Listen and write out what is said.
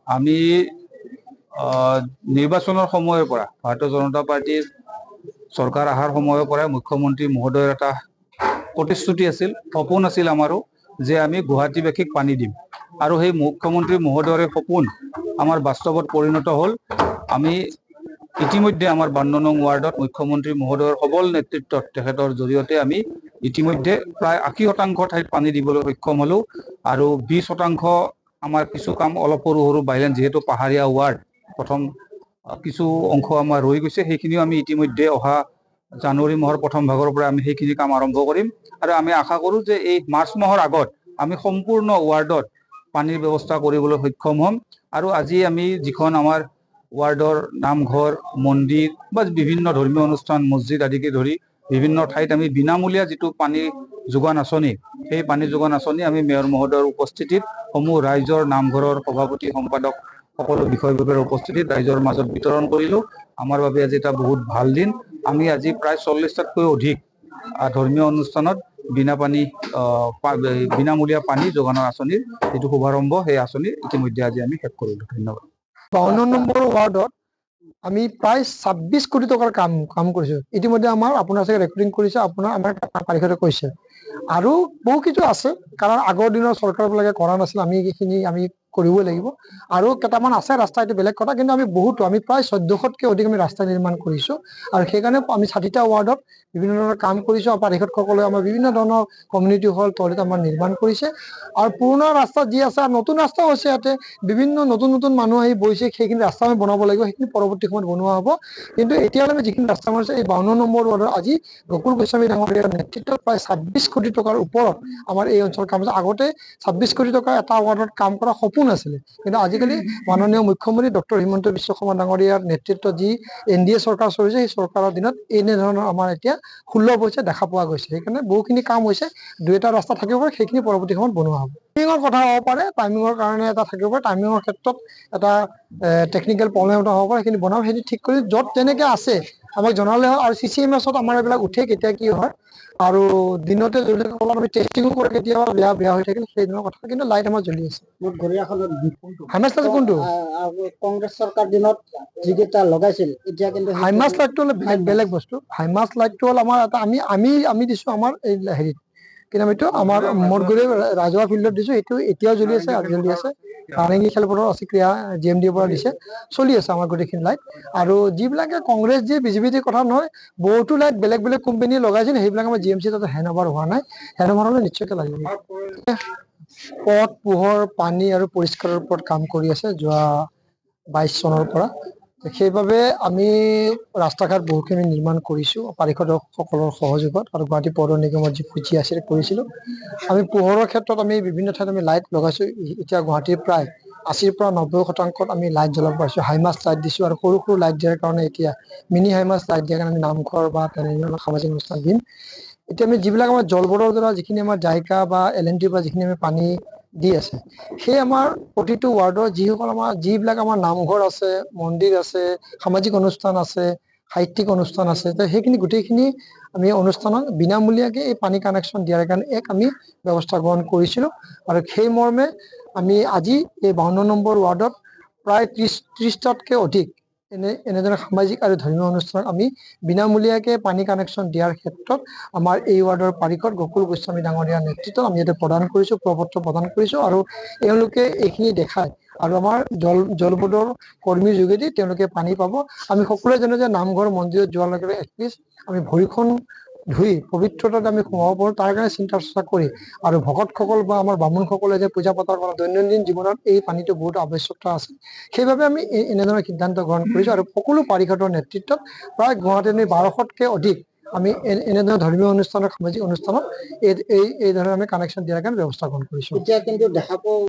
আমি নিৰ্বাচনৰ সময়ৰ পৰা ভাৰতীয় জনতা পাৰ্টিৰ চৰকাৰ অহাৰ সময়ৰ পৰাই মুখ্যমন্ত্ৰী মহোদয়ৰ এটা প্ৰতিশ্ৰুতি আছিল, সপোন আছিল আমাৰো যে আমি গুৱাহাটীবাসীক পানী দিম। আৰু সেই মুখ্যমন্ত্ৰী মহোদয়ৰ সপোন আমাৰ বাস্তৱত পৰিণত হ'ল। আমি ইতিমধ্যে আমাৰ 52 নং ৱাৰ্ডত মুখ্যমন্ত্ৰী মহোদয়ৰ সবল নেতৃত্বত তেখেতৰ জৰিয়তে আমি ইতিমধ্যে প্ৰায় 80% ঠাইত পানী দিবলৈ সক্ষম হলো। আৰু 20% আমাৰ কিছু কাম অলপ সৰু সৰু বাইলেন, যেহেতু পাহাৰীয়া ৱাৰ্ড, প্ৰথম কিছু অংশ আমাৰ ৰৈ গৈছে, সেইখিনিও আমি ইতিমধ্যে অহা জানুৱাৰী মাহৰ প্ৰথম ভাগৰ পৰা আমি সেইখিনি কাম আৰম্ভ কৰিম। আৰু আমি আশা কৰোঁ যে এই মাৰ্চ মাহৰ আগত আমি সম্পূৰ্ণ ৱাৰ্ডত পানীৰ ব্যৱস্থা কৰিবলৈ সক্ষম হ'ম। আৰু আজি আমি যিখন আমাৰ ৱাৰ্ডৰ নামঘৰ, মন্দিৰ বা বিভিন্ন ধৰ্মীয় অনুষ্ঠান, মছজিদ আদিকে ধৰি বিভিন্ন ঠাইত আমি বিনামূলীয়া যিটো পানী যোগান আঁচনি, সেই পানী যোগান আঁচনি আমি মেয়ৰ মহোদয়ৰ উপস্থিতিত সমূহ ৰাইজৰ, নামঘৰৰ সভাপতি, সম্পাদক সকলো বিষয়ববীয়াৰ উপস্থিতিত ৰাইজৰ মাজত বিতৰণ কৰিলোঁ। আমাৰ বাবে আজি এটা বহুত ভাল দিন। আমি আজি প্ৰায় 40টাতকৈ অধিক ধৰ্মীয় অনুষ্ঠানত বিনামূলীয়া পানী যোগানৰ আঁচনিৰ যিটো শুভাৰম্ভ, সেই আঁচনি ইতিমধ্যে আজি আমি শেষ কৰিলোঁ। ধন্যবাদ। 52 নম্বৰ ৱাৰ্ডত আমি প্ৰায় 26 কোটি টকাৰ কাম কৰিছোঁ। ইতিমধ্যে আপোনাৰ চাগে ৰেকৰ্ডিং কৰিছে, আমাৰ পাৰিষদে কৈছে। আৰু বহু কিছু আছে, কাৰণ আগৰ দিনৰ চৰকাৰবিলাকে কৰা নাছিল, এইখিনি আমি কৰিবই লাগিব। আৰু কেইটামান আছে ৰাস্তা, এইটো বেলেগ কথা, কিন্তু আমি প্ৰায় 1400তকৈ অধিক আমি ৰাস্তা নিৰ্মাণ কৰিছোঁ। আৰু সেইকাৰণে আমি 60টা ৱাৰ্ডত বিভিন্ন ধৰণৰ কাম কৰিছোঁ। আৰু পাৰিষদসকলে আমাৰ বিভিন্ন ধৰণৰ কমিউনিটি হল, টয়লেট আমাৰ নিৰ্মাণ কৰিছে। আৰু পুৰণা ৰাস্তা যি আছে, আৰু নতুন ৰাস্তাও আছে, ইয়াতে বিভিন্ন নতুন মানুহ আহি বহিছে, সেইখিনি ৰাস্তা আমি বনাব লাগিব, সেইখিনি পৰৱৰ্তী সময়ত বনোৱা হ'ব। কিন্তু এতিয়ালৈ আমি যিখিনি ৰাস্তা বনাইছে, এই 52 নম্বৰ ৱাৰ্ডৰ আজি গকুল গোস্বামী ডাঙৰীয়াৰ নেতৃত্বত প্ৰায় 26 কোটি টকাৰ ওপৰত আমাৰ এই অঞ্চলত কাম হৈছে। আগতে 26 কোটি টকা এটা ৱাৰ্ডত কাম কৰা সপোন আছিলে, কিন্তু আজিকালি মাননীয় মুখ্যমন্ত্ৰী ডক্টৰ হিমন্ত বিশ্ব শৰ্মা ডাঙৰীয়াৰ নেতৃত্বত যি NDA চৰকাৰ চলিছে, সেই চৰকাৰৰ দিনত এনেধৰণৰ আমাৰ এতিয়া সুলভ হৈছে, দেখা পোৱা গৈছে। সেইকাৰণে বহুখিনি কাম হৈছে। 2এটা ৰাস্তা থাকিব পাৰে, সেইখিনি পৰৱৰ্তী সময়ত বনোৱা হ'ব। টাইমিঙৰ কথা হ'ব পাৰে, টাইমিঙৰ কাৰণে এটা থাকিব পাৰে, টাইমিঙৰ ক্ষেত্ৰত এটা টেকনিকেল প্ৰব্লেম এটা হ'ব পাৰে, সেইখিনি বনাম, সেইখিনি ঠিক কৰি য'ত যেনেকে আছে আমাক জনালে হয়। আৰু CCMSত আমাৰ এইবিলাক উঠে, কেতিয়া কি হয়, আৰু দিনতে আমি টেষ্টিঙো কৰোঁ, কেতিয়াবা বেয়া হৈ থাকিলে সেইদিনৰ কথা। কিন্তু লাইট আমাৰ জ্বলি আছে। হাইমাছ লাইট কোনটো? কংগ্ৰেছ চৰকাৰ দিনত যিকেইটা লগাইছিল, এতিয়া কিন্তু হাইমাছ লাইটটো হ'লে বেলেগ বস্তু। হাইমাছ লাইটটো হ'ল আমাৰ এটা আমি দিছোঁ আমাৰ এই হেৰিত, কি নাম এইটো, আমাৰ মঠগুৰি ৰাজহুৱা ফিল্ডত দিছোঁ। সেইটো এতিয়াও জ্বলি আছে, আৰু জ্বলি আছে। নাৰেঙ্গী খেলপথাৰত আছে, ক্ৰীড়া GMDৰ পৰা দিছে, চলি আছে আমাৰ গোটেইখিনি লাইট। আৰু যিবিলাকে কংগ্ৰেছ দিয়ে, BJP কথা নহয়, বহুতো লাইট বেলেগ কোম্পানীয়ে লগাইছিল, সেইবিলাক আমাৰ GMC তাতে হেণ্ডঅভাৰ হোৱা নাই। হেণ্ডঅভাৰ হ'লে নিশ্চয়কৈ লাগিব। পথ, পোহৰ, পানী আৰু পৰিষ্কাৰৰ ওপৰত কাম কৰি আছে যোৱা 22 চনৰ পৰা। সেইবাবে আমি ৰাস্তা ঘাট বহুখিনি নিৰ্মাণ কৰিছোঁ পাৰিষদসকলৰ সহযোগত, আৰু গুৱাহাটী পৌৰ নিগমৰ যি পুঁজি আছিল কৰিছিলোঁ। আমি পোহৰৰ ক্ষেত্ৰত আমি বিভিন্ন ঠাইত আমি লাইট লগাইছোঁ। এতিয়া গুৱাহাটীৰ প্ৰায় 80 পৰা 90% আমি লাইট জ্বলাব পাৰিছোঁ। হাইমাছ লাইট দিছোঁ, আৰু সৰু লাইট দিয়াৰ কাৰণে এতিয়া মিনি হাইমাছ লাইট দিয়াৰ কাৰণে আমি নামঘৰ বা তেনেধৰণৰ সামাজিক অনুষ্ঠান দিম। এতিয়া আমি যিবিলাক আমাৰ জল বৰ্ডৰ দ্বাৰা যিখিনি আমাৰ জাইকা বা LNTৰ পৰা যিখিনি আমি পানী দি আছে, সেই আমাৰ প্ৰতিটো ৱাৰ্ডৰ যিবিলাক আমাৰ নামঘৰ আছে, মন্দিৰ আছে, সামাজিক অনুষ্ঠান আছে, সাহিত্যিক অনুষ্ঠান আছে, সেইখিনি গোটেইখিনি আমি অনুষ্ঠানত বিনামূলীয়াকৈ এই পানী কানেকশ্যন দিয়াৰ কাৰণে আমি ব্যৱস্থা গ্ৰহণ কৰিছিলোঁ। আৰু সেই মৰ্মে আমি আজি এই 52 নম্বৰ ৱাৰ্ডত প্ৰায় 30টাতকৈ অধিক এনেধৰণৰ সামাজিক আৰু ধৰ্মীয় অনুষ্ঠানত আমি বিনামূলীয়াকৈ পানী কানেকশ্যন দিয়াৰ ক্ষেত্ৰত আমাৰ এই ৱাৰ্ডৰ পাৰিষদ গকুল গোস্বামী ডাঙৰীয়াৰ নেতৃত্বত আমি ইয়াতে প্ৰদান কৰিছোঁ, প্ৰপত্ৰ প্ৰদান কৰিছোঁ। আৰু তেওঁলোকে এইখিনি দেখায়, আৰু আমাৰ জল বৰ্ডৰ কৰ্মীৰ যোগেদি তেওঁলোকে পানী পাব। আমি সকলোৱে জানো যে নামঘৰ মন্দিৰত যোৱাৰ লগে লগে এটলিষ্ট আমি ভৰিখন ধুই পবিত্ৰতাত আমি সোমাব পাৰোঁ, তাৰ কাৰণে চিন্তা চৰ্চা কৰি, আৰু ভকতসকল বা আমাৰ বামুণসকলে যে পূজা পাতল কৰা দৈনন্দিন জীৱনত এই পানীটো বহুত আৱশ্যকতা আছে। সেইবাবে আমি এনেধৰণৰ সিদ্ধান্ত গ্ৰহণ কৰিছোঁ। আৰু সকলো পাৰিষদৰ নেতৃত্বত প্ৰায় গুৱাহাটীত 1200তকৈ অধিক আমি এনেধৰণৰ ধৰ্মীয় অনুষ্ঠানত, সামাজিক অনুষ্ঠানত এই ধৰণে আমি কানেকশ্যন দিয়াৰ কাৰণে ব্যৱস্থা গ্ৰহণ কৰিছোঁ। এতিয়া কিন্তু দেখা পোৱা